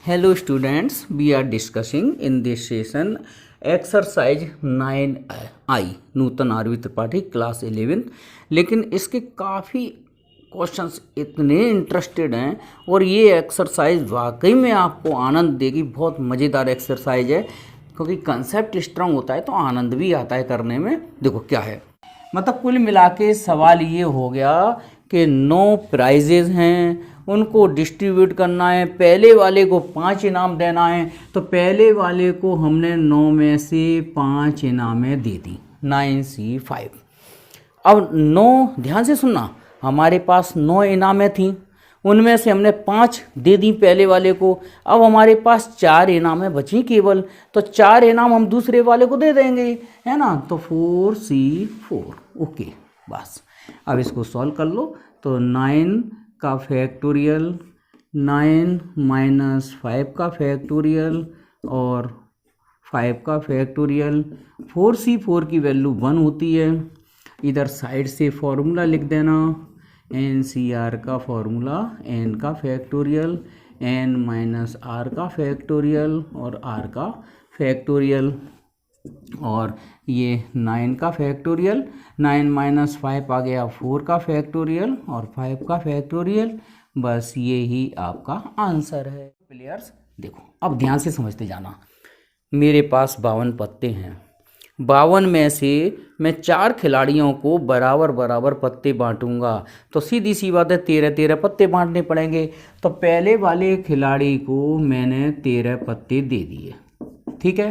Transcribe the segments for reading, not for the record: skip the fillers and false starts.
Hello students, we are discussing in this session exercise 9I Nutan R V Tripathi class 11। लेकिन इसके काफ़ी questions इतने interested हैं और ये एक्सरसाइज वाकई में आपको आनंद देगी। बहुत मज़ेदार एक्सरसाइज है क्योंकि कंसेप्ट स्ट्रांग होता है तो आनंद भी आता है करने में। देखो क्या है, मतलब कुल मिला के सवाल ये हो गया कि 9 प्राइजेज हैं, उनको डिस्ट्रीब्यूट करना है। पहले वाले को 5 इनाम देना है, तो पहले वाले को हमने 9 में से 5 इनामें दे दी, 9C5। अब 9, ध्यान से सुनना, हमारे पास 9 इनामें थीं, उनमें से हमने 5 दे दी पहले वाले को। अब हमारे पास 4 इनामें बची केवल, तो 4 इनाम हम दूसरे वाले को दे देंगे, है ना। तो 4C4, ओके। बस अब इसको सॉल्व कर लो। तो 9 का फैक्टोरियल, 9 माइनस 5 का फैक्टोरियल और 5 का फैक्टोरियल। 4C4 की वैल्यू 1 होती है। इधर साइड से फॉर्मूला लिख देना, NCR का फॉर्मूला, n का फैक्टोरियल, n माइनस r का फैक्टोरियल और r का फैक्टोरियल। और ये 9 का फैक्टोरियल, 9 माइनस 5 आ गया 4 का फैक्टोरियल और 5 का फैक्टोरियल। बस ये ही आपका आंसर है। प्लेयर्स देखो, अब ध्यान से समझते जाना। मेरे पास 52 पत्ते हैं, 52 में से मैं 4 खिलाड़ियों को बराबर बराबर पत्ते बांटूंगा, तो सीधी सी बात है 13-13 पत्ते बांटने पड़ेंगे। तो पहले वाले खिलाड़ी को मैंने 13 पत्ते दे दिए, ठीक है।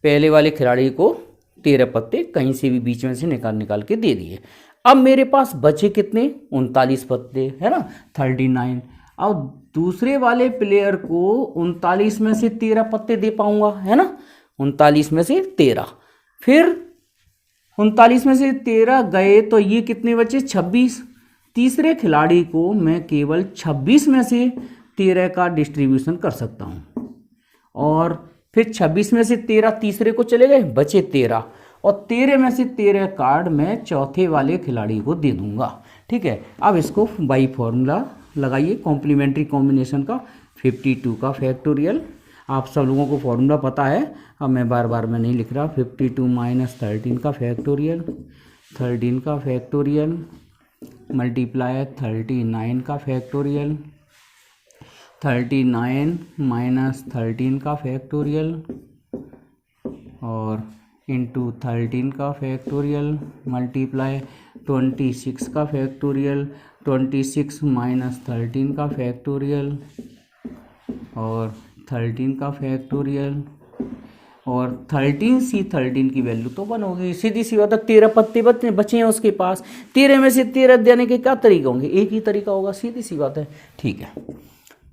पहले वाले खिलाड़ी को 13 पत्ते कहीं से भी बीच में से निकाल के दे दिए। अब मेरे पास बचे कितने, 39 पत्ते, है ना, 39। अब दूसरे वाले प्लेयर को 39 में से 13 पत्ते दे पाऊंगा, है ना, 39 में से 13। फिर 39 में से 13 गए तो ये कितने बचे, 26। तीसरे खिलाड़ी को मैं केवल 26 में से 13 का डिस्ट्रीब्यूशन कर सकता हूँ। और फिर 26 में से 13 तीसरे को चले गए, बचे 13, और 13 में से 13 कार्ड मैं चौथे वाले खिलाड़ी को दे दूंगा, ठीक है। अब इसको बाई फॉर्मूला लगाइए कॉम्प्लीमेंट्री कॉम्बिनेशन का। 52 का फैक्टोरियल, आप सब लोगों को फॉर्मूला पता है, अब मैं बार बार मैं नहीं लिख रहा। 52 माइनस 13 का फैक्टोरियल, 13 का फैक्टोरियल मल्टीप्लाई 39 का फैक्टोरियल, 39 माइनस 13 का फैक्टोरियल और इंटू 13 का फैक्टोरियल मल्टीप्लाई 26 का फैक्टोरियल, 26 माइनस 13 का फैक्टोरियल और 13 का फैक्टोरियल। और 13C13 की वैल्यू तो 1 होगी। सीधी सी बात है, 13 पत्ते बचे हैं उसके पास, 13 में से 13 देने के क्या तरीका होंगे, एक ही तरीका होगा, सीधी सी बात है, ठीक है।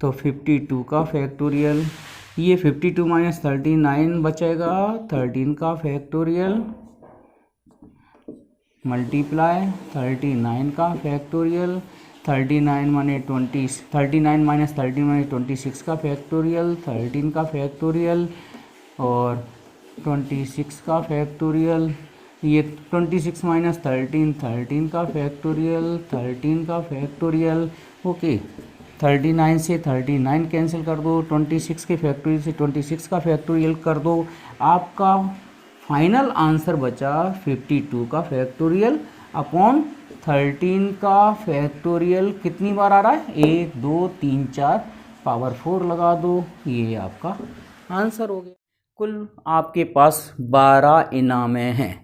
तो 52 का फैक्टोरियल, ये 52 माइनस 39 बचेगा, 13 का फैक्टोरियल मल्टीप्लाई 39 का फैक्टोरियल, 39 माने 20, 39 माइनस 13 माने 26 का फैक्टोरियल, 13 का फैक्टोरियल और 26 का फैक्टोरियल। ये 26 माइनस 13, 13 का फैक्टोरियल, 13 का फैक्टोरियल, ओके। 39 से 39 कैंसिल कर दो, 26 के फैक्टोरियल से 26 का फैक्टोरियल कर दो। आपका फाइनल आंसर बचा 52 का फैक्टोरियल अपॉन 13 का फैक्टोरियल। कितनी बार आ रहा है, 1 2 3 4, पावर 4 लगा दो, ये आपका आंसर हो गया। कुल आपके पास 12 इनामें हैं।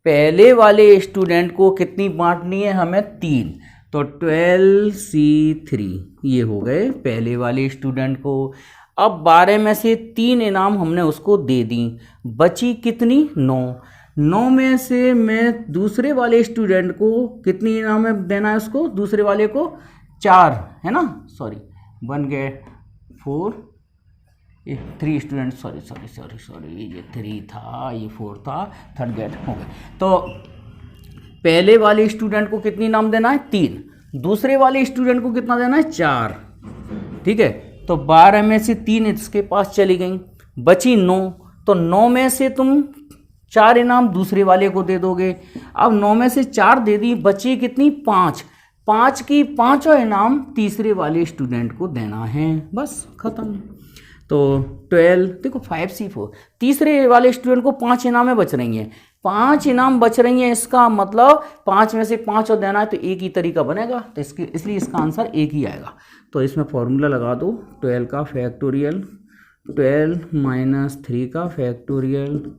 पहले वाले स्टूडेंट को कितनी बांटनी है, हमें 3, तो 12C3 ये हो गए पहले वाले स्टूडेंट को। अब 12 में से 3 इनाम हमने उसको दे दी, बची कितनी, 9 में से मैं दूसरे वाले स्टूडेंट को कितनी इनाम देना है, उसको दूसरे वाले को 4, है ना, सॉरी 1 गए 4, 3 स्टूडेंट, सॉरी ये 3 था, ये 4 था, 3rd गेट हो गए। तो पहले वाले स्टूडेंट को कितनी इनाम देना है, 3, दूसरे वाले स्टूडेंट को कितना देना है, 4, ठीक है। तो 12 में से 3 इसके पास चली गई, बची 9, तो 9 में से तुम 4 इनाम दूसरे वाले को दे दोगे। अब 9 में से 4 दे दी, बची कितनी, 5, 5 की पाँचों इनाम तीसरे वाले स्टूडेंट को देना है, बस खत्म। तो 12 देखो 5C4 तीसरे वाले स्टूडेंट को 5 इनामें बच रही हैं, 5 इनाम बच रही हैं, इसका मतलब 5 में से 5 और देना है तो एक ही तरीका बनेगा, तो इसलिए इसका आंसर एक ही आएगा। तो इसमें फॉर्मूला लगा दो, 12 का फैक्टोरियल 12 माइनस 3 का फैक्टोरियल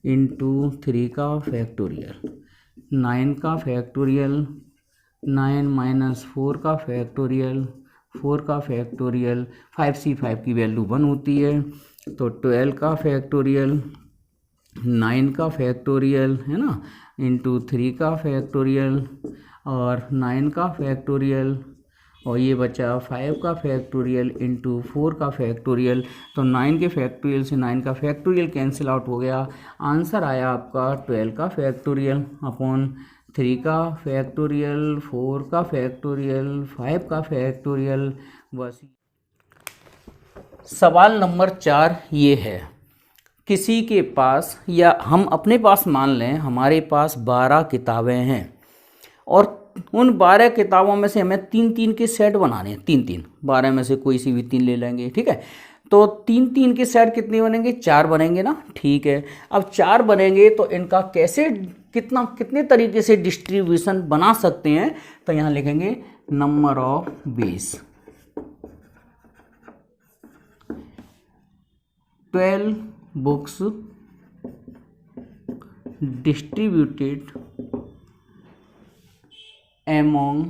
इंटू 3 का फैक्टोरियल, 9 का फैक्टोरियल 9 माइनस 4 का फैक्टोरियल 4 का फैक्टोरियल, 5C5 की वैल्यू 1 होती है, तो 12 का फैक्टोरियल 9 का फैक्टोरियल है ना इंटू 3 का फैक्टोरियल और 9 का फैक्टोरियल और ये बचा 5 का फैक्टोरियल इंटू 4 का फैक्टोरियल। तो 9 के फैक्टोरियल से 9 का फैक्टोरियल कैंसिल आउट हो गया, आंसर आया आपका 12 का फैक्टोरियल अपॉन 3 का फैक्टोरियल 4 का फैक्टोरियल 5 का फैक्टोरियल। बस सवाल नंबर 4 ये है, किसी के पास या हम अपने पास मान लें हमारे पास 12 किताबें हैं और उन 12 किताबों में से हमें 3-3 के सेट बनाने हैं, 3-3 12 में से कोई सी भी 3 ले लेंगे, ठीक है। तो 3-3 के सेट कितने बनेंगे, 4 बनेंगे ना, ठीक है। अब 4 बनेंगे तो इनका कैसे कितने तरीके से डिस्ट्रीब्यूशन बना सकते हैं, तो यहाँ लिखेंगे number of base 12 books distributed among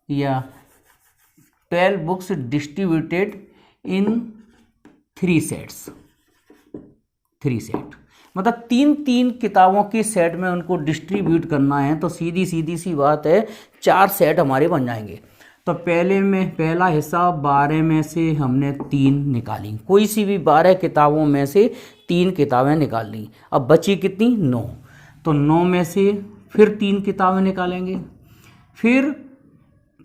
या 12 books distributed in 3 sets, 3 set मतलब 3-3 किताबों के सेट में उनको डिस्ट्रीब्यूट करना है, तो सीधी सी बात है 4 सेट हमारे बन जाएंगे। तो पहला हिस्सा 12 में से हमने 3 निकाली, कोई सी भी 12 किताबों में से 3 किताबें निकाल ली, अब बची कितनी 9, तो 9 में से फिर 3 किताबें निकालेंगे, फिर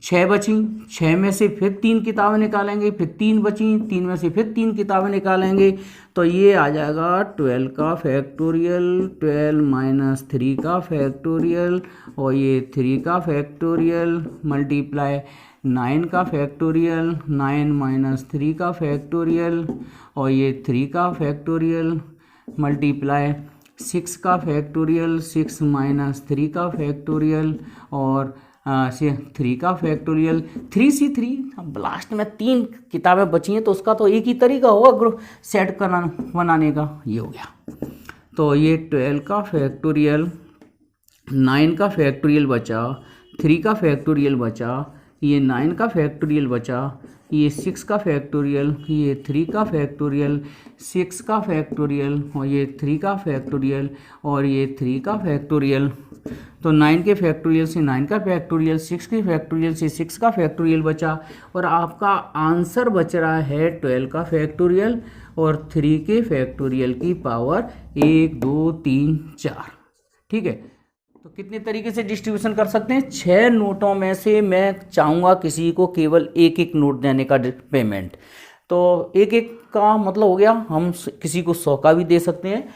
6 बची, 6 में से फिर 3 किताबें निकालेंगे, फिर 3 बची, 3 में से फिर 3 किताबें निकालेंगे, तो ये आ जाएगा 12 का फैक्टोरियल 12 माइनस 3 का फैक्टोरियल और ये 3 का फैक्टोरियल मल्टीप्लाई 9 का फैक्टोरियल 9 माइनस 3 का फैक्टोरियल और ये 3 का फैक्टोरियल मल्टीप्लाई 6 का फैक्टोरियल 6 माइनस 3 का फैक्टोरियल और 3 का फैक्टोरियल 3C3। अब लास्ट में 3 किताबें बची हैं तो उसका तो एक ही तरीका होगा ग्रुप सेट करना बनाने का, ये हो गया। तो ये 12 का फैक्टोरियल 9 का फैक्टोरियल बचा, 3 का फैक्टोरियल बचा, ये 9 का फैक्टोरियल बचा, ये 6 का फैक्टोरियल, ये 3 का फैक्टोरियल 6 का फैक्टोरियल और ये 3 का फैक्टोरियल और ये 3 का फैक्टोरियल। तो 9 के फैक्टोरियल से 9 का फैक्टोरियल, 6 के फैक्टोरियल से 6 का फैक्टोरियल बचा और आपका आंसर बच रहा है 12 का फैक्टोरियल और 3 के फैक्टोरियल की पावर 1 2 3 4, ठीक है। तो कितने तरीके से डिस्ट्रीब्यूशन कर सकते हैं, 6 नोटों में से मैं चाहूँगा किसी को केवल एक नोट देने का पेमेंट, तो एक का मतलब हो गया हम किसी को 100 का भी दे सकते हैं,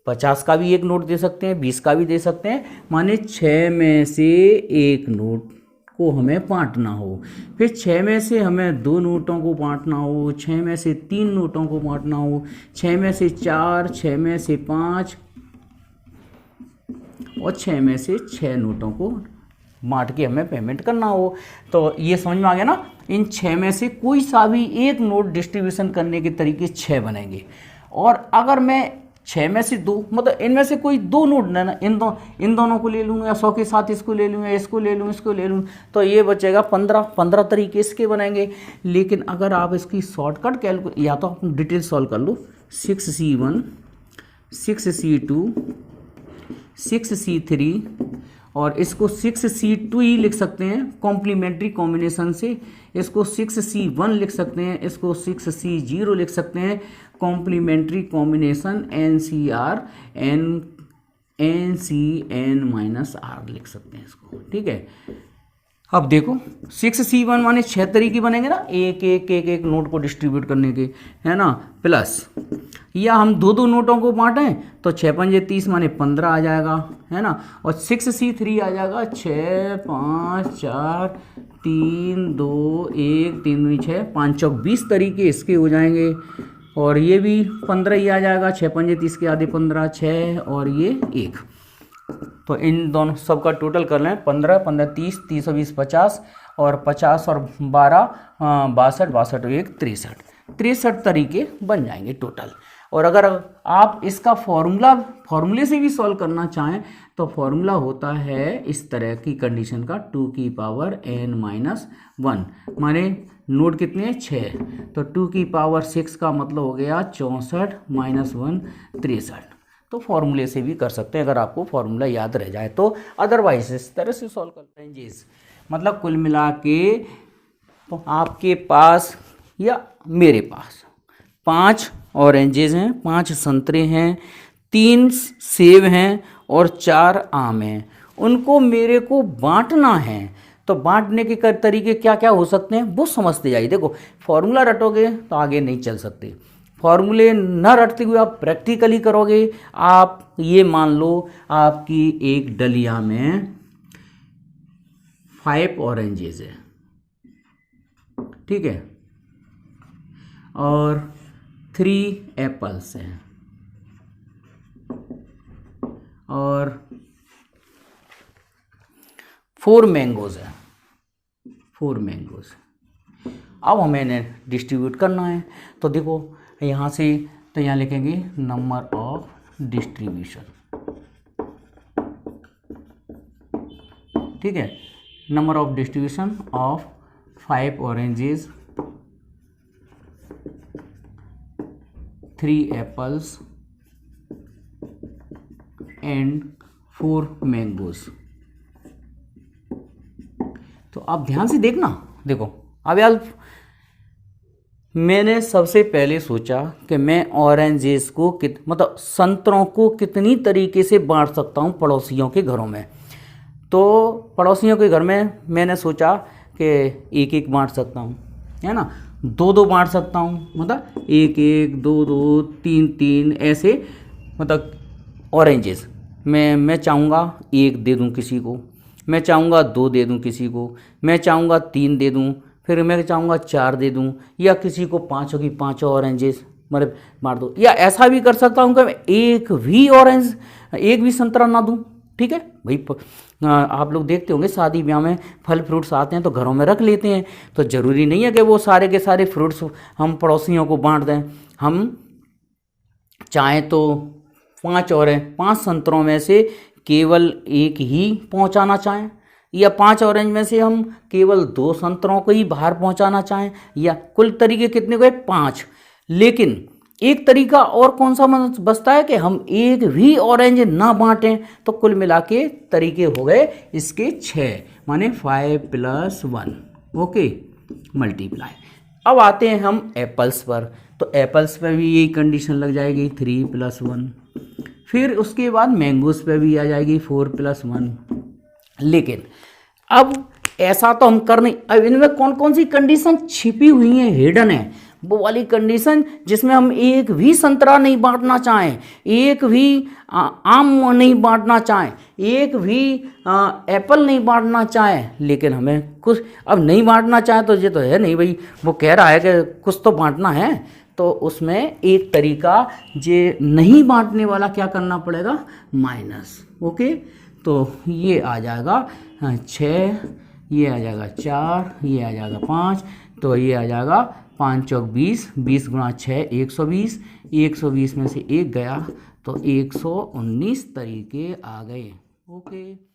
50 का भी एक नोट दे सकते हैं, 20 का भी दे सकते हैं, माने 6 में से 1 नोट को हमें बांटना हो, फिर 6 में से हमें 2 नोटों को बांटना हो, 6 में से 3 नोटों को बांटना हो, 6 में से 4, 6 में से 5 और 6 में से 6 नोटों को बांट के हमें पेमेंट करना हो। तो ये समझ में आ गया ना, इन 6 में से कोई सा भी एक नोट डिस्ट्रीब्यूशन करने के तरीके 6 बनेंगे और अगर मैं 6 में से 2 मतलब इनमें से कोई 2 नोट ना इन दोनों को ले लूँ या 100 के साथ इसको ले लूँ या इसको ले लूँ इसको ले लूँ, तो ये बचेगा 15 तरीके इसके बनेंगे। लेकिन अगर आप इसकी शॉर्टकट या तो आप डिटेल सॉल्व कर लो, 6C1 6C2 6C3 और इसको 6C2 ही लिख सकते हैं कॉम्प्लीमेंट्री कॉम्बिनेशन से, इसको 6C1 लिख सकते हैं, इसको 6C0 लिख सकते हैं कॉम्प्लीमेंट्री कॉम्बिनेशन NCR NCN-R लिख सकते हैं इसको, ठीक है। अब देखो 6C1 माने 6 तरीके बनेंगे ना, एक एक एक एक नोट को डिस्ट्रीब्यूट करने के, है ना, प्लस या हम दो दो नोटों को बांटें तो 6 पंजे 30 माने 15 आ जाएगा, है ना, और 6C3 आ जाएगा 6 5 4 3 2 1 3 2 6 5 चौक 20 तरीके इसके हो जाएंगे। और ये भी 15 ही आ जाएगा, 6 पंजे 30 के आधे 15 6 और ये 1। तो इन दोनों सब का टोटल कर लें 15 15 30 30 और 20 50 और 50 और 12 62 62 और 1 63 तरीके बन जाएंगे टोटल। और अगर आप इसका फॉर्मूले से भी सॉल्व करना चाहें तो फॉर्मूला होता है इस तरह की कंडीशन का 2 की पावर n-1 माने नोट कितने हैं 6, तो 2 की पावर 6 का मतलब हो गया 64 -1 63। तो फॉर्मूले से भी कर सकते हैं अगर आपको फॉर्मूला याद रह जाए तो, अदरवाइज इस तरह से सॉल्व करते हैं जी। मतलब कुल मिला के तो आपके पास या मेरे पास 5 ऑरेंजेस हैं, 5 संतरे हैं, 3 सेब हैं और 4 आम हैं। उनको मेरे को बांटना है, तो बांटने के तरीके क्या क्या हो सकते हैं वो समझते जाइए। देखो फॉर्मूला रटोगे तो आगे नहीं चल सकते, फॉर्मूले न रटते हुए आप प्रैक्टिकली करोगे। आप ये मान लो आपकी एक डलिया में 5 ऑरेंजेस है, ठीक है, और 3 एप्पल्स हैं और 4 मैंगोज हैं, 4 मैंगोज। अब हमें इन्हें डिस्ट्रीब्यूट करना है, तो देखो यहाँ से तो यहाँ लिखेंगे नंबर ऑफ डिस्ट्रीब्यूशन, ठीक है, number of distribution of 5 oranges, 3 apples and 4 mangoes. तो आप ध्यान से देखना, देखो अब यार मैंने सबसे पहले सोचा कि मैं ऑरेंजेस को मतलब संतरों को कितनी तरीके से बांट सकता हूँ पड़ोसियों के घरों में। तो पड़ोसियों के घर में मैंने सोचा कि एक एक बांट सकता हूँ, है ना, 2 बांट सकता हूँ, मतलब 1 1 2 2 3 3 ऐसे, मतलब ऑरेंजेस मैं चाहूँगा 1 दे दूँ किसी को, मैं चाहूँगा 2 दे दूँ किसी को, मैं चाहूँगा 3 दे दूँ, फिर मैं चाहूँगा 4 दे दूँ, या किसी को 5 की 5 ऑरेंजेस मतलब बांट दो। या ऐसा भी कर सकता हूँ कि मैं एक भी संतरा ना दूँ, ठीक है भाई। आप लोग देखते होंगे शादी ब्याह में फल फ्रूट्स आते हैं तो घरों में रख लेते हैं, तो ज़रूरी नहीं है कि वो सारे के सारे फ्रूट्स हम पड़ोसियों को बांट दें। हम चाहें तो 5 संतरों में से केवल 1 ही पहुंचाना चाहें, या 5 ऑरेंज में से हम केवल 2 संतरों को ही बाहर पहुंचाना चाहें, या कुल तरीके कितने को है 5। लेकिन एक तरीका और कौन सा बचता है कि हम एक भी ऑरेंज ना बांटें, तो कुल मिला के तरीके हो गए इसके 6, माने 5 + 1, ओके, मल्टीप्लाई। अब आते हैं हम एप्पल्स पर, तो एप्पल्स पर भी यही कंडीशन लग जाएगी 3 + 1। फिर उसके बाद मैंगोस पे भी आ जाएगी 4 + 1। लेकिन अब ऐसा तो हम कर नहीं, अब इनमें कौन कौन सी कंडीशन छिपी हुई है, हिडन है, वो वाली कंडीशन जिसमें हम एक भी संतरा नहीं बांटना चाहें, एक भी आम नहीं बांटना चाहें, एक भी एप्पल नहीं बांटना चाहें, लेकिन हमें कुछ अब नहीं बांटना चाहें तो ये तो है नहीं भाई, वो कह रहा है कि कुछ तो बांटना है, तो उसमें एक तरीका जे नहीं बांटने वाला क्या करना पड़ेगा, माइनस, ओके। तो ये आ जाएगा 6, ये आ जाएगा 4, ये आ जाएगा 5, तो ये आ जाएगा 5 चौक 20, 20 × 6 120, 120 में से 1 गया तो 119 तरीके आ गए, ओके।